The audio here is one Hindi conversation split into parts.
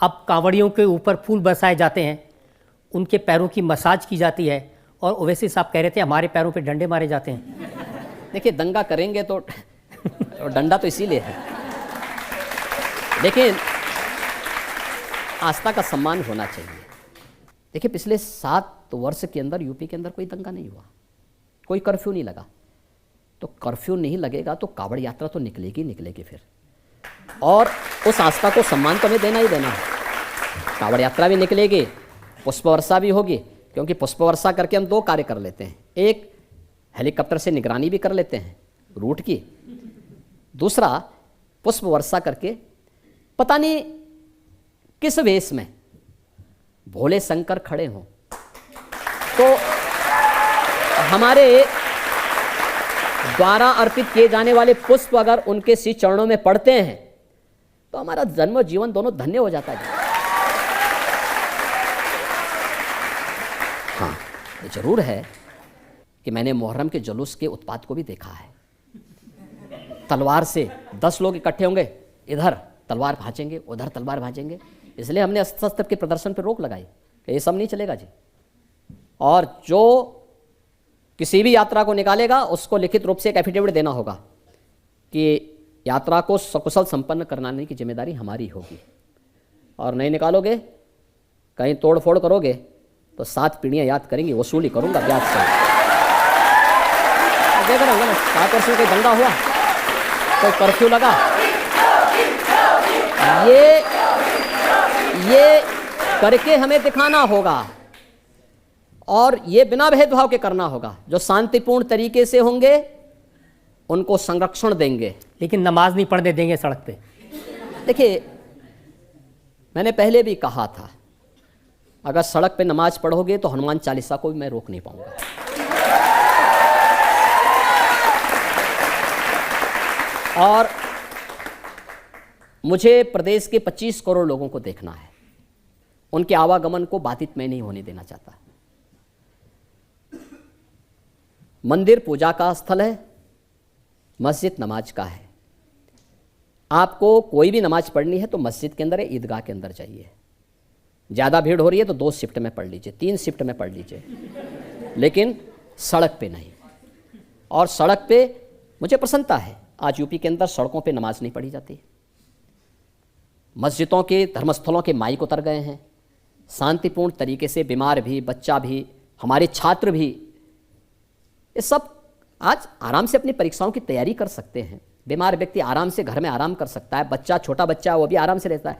अब कांवड़ियों के ऊपर फूल बरसाए जाते हैं, उनके पैरों की मसाज की जाती है, और ओवैसी साहब कह रहे थे हमारे पैरों पे डंडे मारे जाते हैं। देखिए, दंगा करेंगे तो डंडा तो इसीलिए है, लेकिन आस्था का सम्मान होना चाहिए। देखिए, पिछले 7 वर्ष के अंदर यूपी के अंदर कोई दंगा नहीं हुआ, कोई कर्फ्यू नहीं लगा। तो कर्फ्यू नहीं लगेगा तो कांवड़ यात्रा तो निकलेगी फिर, और उस आस्था को सम्मान तो हमें देना ही देना है। कांवड़ यात्रा भी निकलेगी, पुष्प वर्षा भी होगी, क्योंकि पुष्प वर्षा करके हम 2 कार्य कर लेते हैं। एक, हेलीकॉप्टर से निगरानी भी कर लेते हैं रूट की। दूसरा, पुष्प वर्षा करके पता नहीं किस वेश में भोले शंकर खड़े हों, तो हमारे द्वारा अर्पित किए जाने वाले पुष्प अगर उनके श्री चरणों में पड़ते हैं तो हमारा जन्म जीवन दोनों धन्य हो जाता है। हाँ, ये जरूर है कि मैंने मुहर्रम के जुलूस के उत्पात को भी देखा है। तलवार से 10 लोग इकट्ठे होंगे, इधर तलवार भांजेंगे, उधर तलवार भांजेंगे। इसलिए हमने अस्त्र शस्त्र के प्रदर्शन पर रोक लगाई कि ये सब नहीं चलेगा जी, और जो किसी भी यात्रा को निकालेगा उसको लिखित रूप से एक एफिडेविट देना होगा कि यात्रा को सकुशल संपन्न कराने की जिम्मेदारी हमारी होगी, और नहीं निकालोगे, कहीं तोड़ फोड़ करोगे तो 7 पीढ़ियां याद करेंगी, वसूली करूंगा ब्याज से। देख रहे होंगे ना, 7 वर्ष में कोई दंगा हुआ, कोई कर्फ्यू लगा, ये करके हमें दिखाना होगा, और ये बिना भेदभाव के करना होगा। जो शांतिपूर्ण तरीके से होंगे उनको संरक्षण देंगे, लेकिन नमाज नहीं पढ़ने देंगे सड़क पे। देखिए, मैंने पहले भी कहा था, अगर सड़क पे नमाज पढ़ोगे तो हनुमान चालीसा को भी मैं रोक नहीं पाऊंगा। और मुझे प्रदेश के 25 करोड़ लोगों को देखना है, उनके आवागमन को बाधित मैं नहीं होने देना चाहता। मंदिर पूजा का स्थल है, मस्जिद नमाज का है। आपको कोई भी नमाज पढ़नी है तो मस्जिद के अंदर है, ईदगाह के अंदर जाइए। ज़्यादा भीड़ हो रही है तो 2 शिफ्ट में पढ़ लीजिए, 3 शिफ्ट में पढ़ लीजिए, लेकिन सड़क पे नहीं। और सड़क पे मुझे प्रसन्नता है, आज यूपी के अंदर सड़कों पे नमाज नहीं पढ़ी जाती। मस्जिदों के, धर्मस्थलों के माइक उतर गए हैं, शांतिपूर्ण तरीके से बीमार भी, बच्चा भी, हमारे छात्र भी, ये सब आज आराम से अपनी परीक्षाओं की तैयारी कर सकते हैं। बीमार व्यक्ति आराम से घर में आराम कर सकता है, बच्चा, छोटा बच्चा, वो भी आराम से रहता है।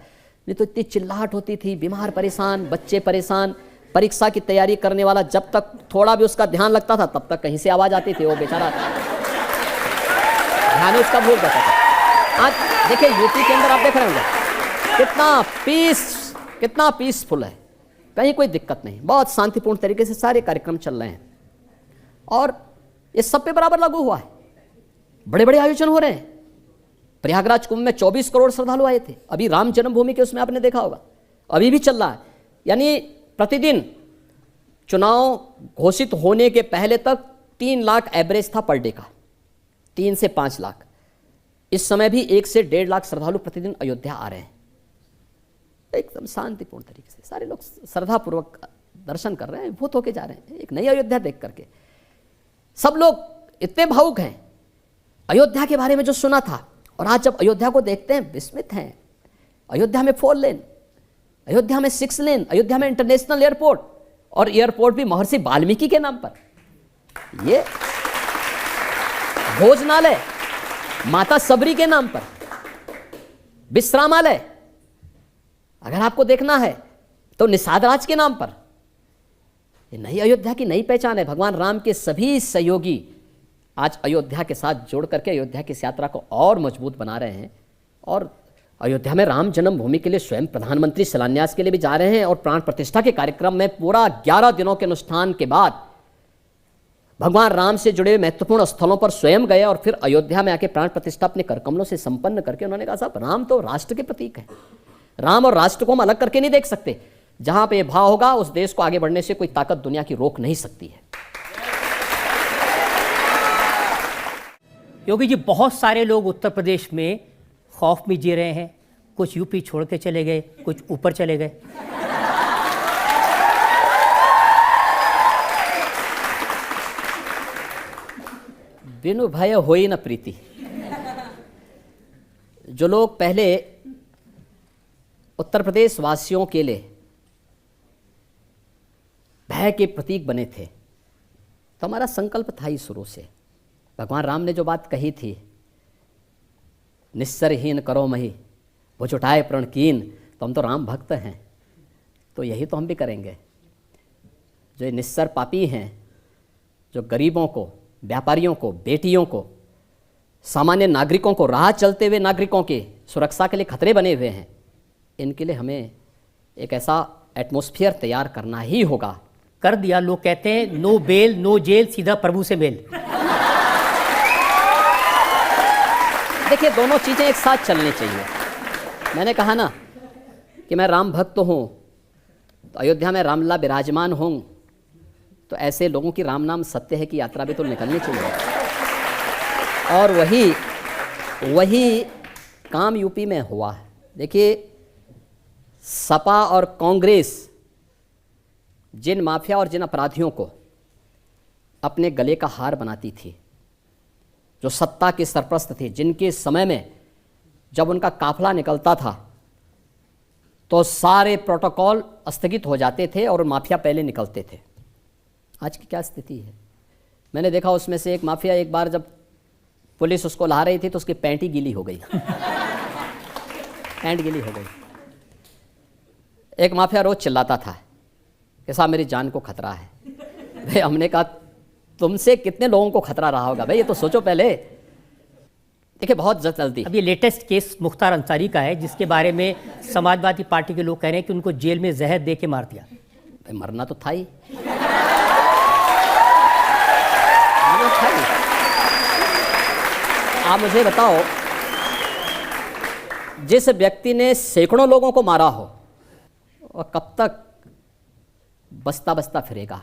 नहीं तो इतनी चिल्लाहट होती थी, बीमार परेशान, बच्चे परेशान, परीक्षा की तैयारी करने वाला जब तक थोड़ा भी उसका ध्यान लगता था तब तक कहीं से आवाज़ आती थी, वो बेचारा ध्यान उसका भूल जाता था। आज देखिए, यूपी के अंदर आप देख रहे होंगे कितना पीसफुल है, कहीं कोई दिक्कत नहीं, बहुत शांतिपूर्ण तरीके से सारे कार्यक्रम चल रहे हैं, और ये सब पे बराबर लागू हुआ है। बड़े बड़े आयोजन हो रहे हैं। प्रयागराज कुंभ में 24 करोड़ श्रद्धालु आए थे। अभी राम जन्मभूमि के उसमें आपने देखा होगा, अभी भी चल रहा है। यानी प्रतिदिन चुनाव घोषित होने के पहले तक 3 लाख एवरेज था पर डे का, 3 से 5 लाख। इस समय भी 1 से 1.5 लाख श्रद्धालु प्रतिदिन अयोध्या आ रहे हैं, एकदम शांतिपूर्ण तरीके से। सारे लोग श्रद्धापूर्वक दर्शन कर रहे हैं, भूत होके जा रहे हैं एक नई अयोध्या देख करके। सब लोग इतने भावुक हैं अयोध्या के बारे में जो सुना था, और आज जब अयोध्या को देखते हैं विस्मित हैं। अयोध्या में 4 लेन, अयोध्या में 6 लेन, अयोध्या में इंटरनेशनल एयरपोर्ट, और एयरपोर्ट भी महर्षि वाल्मीकि के नाम पर। ये भोजनालय माता सबरी के नाम पर, विश्रामालय अगर आपको देखना है तो निषाद राज के नाम पर। ये नई अयोध्या की नई पहचान है। भगवान राम के सभी सहयोगी आज अयोध्या के साथ जोड़ करके अयोध्या की इस यात्रा को और मजबूत बना रहे हैं, और अयोध्या में राम जन्मभूमि के लिए स्वयं प्रधानमंत्री शिलान्यास के लिए भी जा रहे हैं, और प्राण प्रतिष्ठा के कार्यक्रम में पूरा 11 दिनों के अनुष्ठान के बाद भगवान राम से जुड़े महत्वपूर्ण स्थलों पर स्वयं गए, और फिर अयोध्या में आके प्राण प्रतिष्ठा अपने करकमलों से संपन्न करके उन्होंने कहा, साहब राम तो राष्ट्र के प्रतीक है, राम और राष्ट्र को हम अलग करके नहीं देख सकते। जहां पे भाव होगा उस देश को आगे बढ़ने से कोई ताकत दुनिया की रोक नहीं सकती है। योगी जी, बहुत सारे लोग उत्तर प्रदेश में खौफ में जी रहे हैं, कुछ यूपी छोड़ के चले गए, कुछ ऊपर चले गए। बिनु भय होई न प्रीति। जो लोग पहले उत्तर प्रदेश वासियों के लिए भय के प्रतीक बने थे, तो हमारा संकल्प था ही शुरू से। भगवान राम ने जो बात कही थी, निस्सरहीन करो मही भुज उठाए प्रण कीन, तो हम तो राम भक्त हैं, तो यही तो हम भी करेंगे। जो निस्सर पापी हैं, जो गरीबों को, व्यापारियों को, बेटियों को, सामान्य नागरिकों को, राह चलते हुए नागरिकों के सुरक्षा के लिए खतरे बने हुए हैं, इनके लिए हमें एक ऐसा एटमॉस्फेयर तैयार करना ही होगा। कर दिया। लोग कहते हैं नो बेल नो जेल, सीधा प्रभु से मेल। देखिए, दोनों चीज़ें एक साथ चलनी चाहिए। मैंने कहा ना कि मैं राम भक्त हूँ, तो अयोध्या में रामलला विराजमान हूँ, तो ऐसे लोगों की राम नाम सत्य है कि यात्रा भी तो निकलनी चाहिए। और वही काम यूपी में हुआ है। देखिए, सपा और कांग्रेस जिन माफिया और जिन अपराधियों को अपने गले का हार बनाती थी, जो सत्ता के सरप्रस्त थे, जिनके समय में जब उनका काफिला निकलता था तो सारे प्रोटोकॉल स्थगित हो जाते थे और माफिया पहले निकलते थे। आज की क्या स्थिति है? मैंने देखा उसमें से एक माफिया, एक बार जब पुलिस उसको ला रही थी तो उसकी पैंट ही गीली हो गई। पैंट गीली हो गई। एक माफिया रोज चिल्लाता था कि साहब मेरी जान को खतरा है। भाई हमने कहा तुमसे कितने लोगों को खतरा रहा होगा भाई, ये तो सोचो पहले। देखिए, बहुत जल्दी अब ये लेटेस्ट केस मुख्तार अंसारी का है, जिसके बारे में समाजवादी पार्टी के लोग कह रहे हैं कि उनको जेल में जहर दे के मार दिया। भाई मरना तो था ही। आप मुझे बताओ, जिस व्यक्ति ने सैकड़ों लोगों को मारा हो, और कब तक बसता बसता फिरेगा?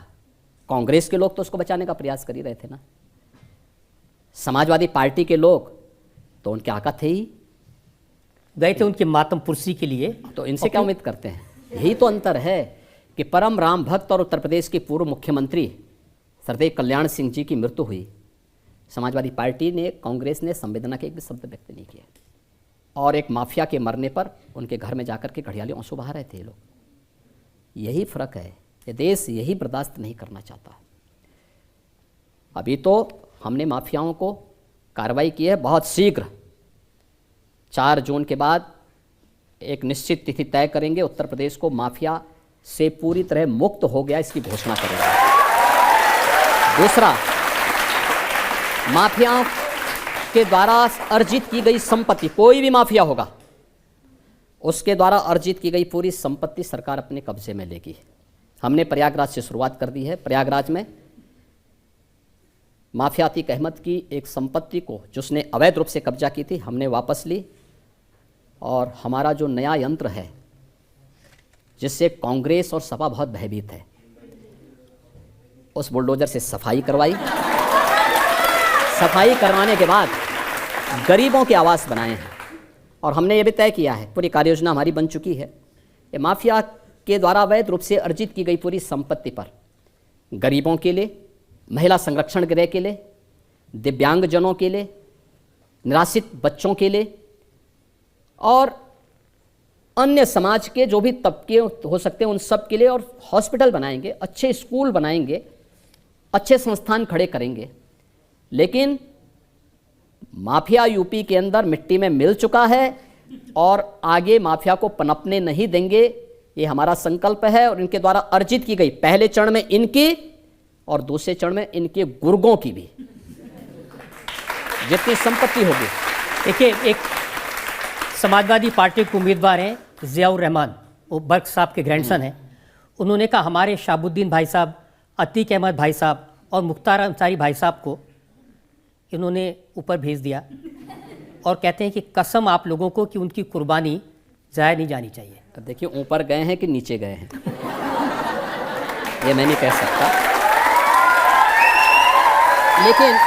कांग्रेस के लोग तो उसको बचाने का प्रयास कर ही रहे थे ना। समाजवादी पार्टी के लोग तो उनके आका थे ही, गए थे उनके मातम पुरसी के लिए। तो इनसे क्या उम्मीद करते हैं? यही तो अंतर है कि परम राम भक्त और उत्तर प्रदेश के पूर्व मुख्यमंत्री सरदेव कल्याण सिंह जी की मृत्यु हुई, समाजवादी पार्टी ने, कांग्रेस ने संवेदना के एक भी शब्द व्यक्त नहीं किया, और एक माफिया के मरने पर उनके घर में जाकर के घड़ियाली आंसू बहा रहे थे ये लोग। यही फर्क है। ये देश यही बर्दाश्त नहीं करना चाहता। अभी तो हमने माफियाओं को कार्रवाई की है। बहुत शीघ्र 4 जून के बाद एक निश्चित तिथि तय करेंगे, उत्तर प्रदेश को माफिया से पूरी तरह मुक्त हो गया इसकी घोषणा करेंगे। दूसरा, माफियाओं के द्वारा अर्जित की गई संपत्ति, कोई भी माफिया होगा उसके द्वारा अर्जित की गई पूरी संपत्ति सरकार अपने कब्जे में लेगी। हमने प्रयागराज से शुरुआत कर दी है। प्रयागराज में माफिया अतीक अहमद की एक संपत्ति को, जिसने अवैध रूप से कब्जा की थी, हमने वापस ली, और हमारा जो नया यंत्र है जिससे कांग्रेस और सपा बहुत भयभीत है, उस बुलडोजर से सफाई करवाई। सफाई करवाने के बाद गरीबों के आवास बनाए हैं, और हमने ये भी तय किया है, पूरी कार्ययोजना हमारी बन चुकी है, ये माफिया के द्वारा अवैध रूप से अर्जित की गई पूरी संपत्ति पर गरीबों के लिए, महिला संरक्षण गृह के लिए, दिव्यांगजनों के लिए, निराश्रित बच्चों के लिए, और अन्य समाज के जो भी तबके हो सकते हैं उन सब के लिए, और हॉस्पिटल बनाएंगे, अच्छे स्कूल बनाएंगे, अच्छे संस्थान खड़े करेंगे। लेकिन माफिया यूपी के अंदर मिट्टी में मिल चुका है, और आगे माफिया को पनपने नहीं देंगे, ये हमारा संकल्प है। और इनके द्वारा अर्जित की गई, पहले चरण में इनकी और दूसरे चरण में इनके गुर्गों की भी जितनी संपत्ति होगी। देखिए, एक समाजवादी पार्टी के उम्मीदवार हैं जियाउर रहमान, वो बर्क साहब के ग्रैंडसन हैं। उन्होंने कहा हमारे शाहबुद्दीन भाई साहब, अतीक अहमद भाई साहब और मुख्तार अंसारी भाई साहब को इन्होंने ऊपर भेज दिया, और कहते हैं कि कसम आप लोगों को कि उनकी कुर्बानी ज़ाया नहीं जानी चाहिए। अब देखिए, ऊपर गए हैं कि नीचे गए हैं, ये मैं नहीं कह सकता, लेकिन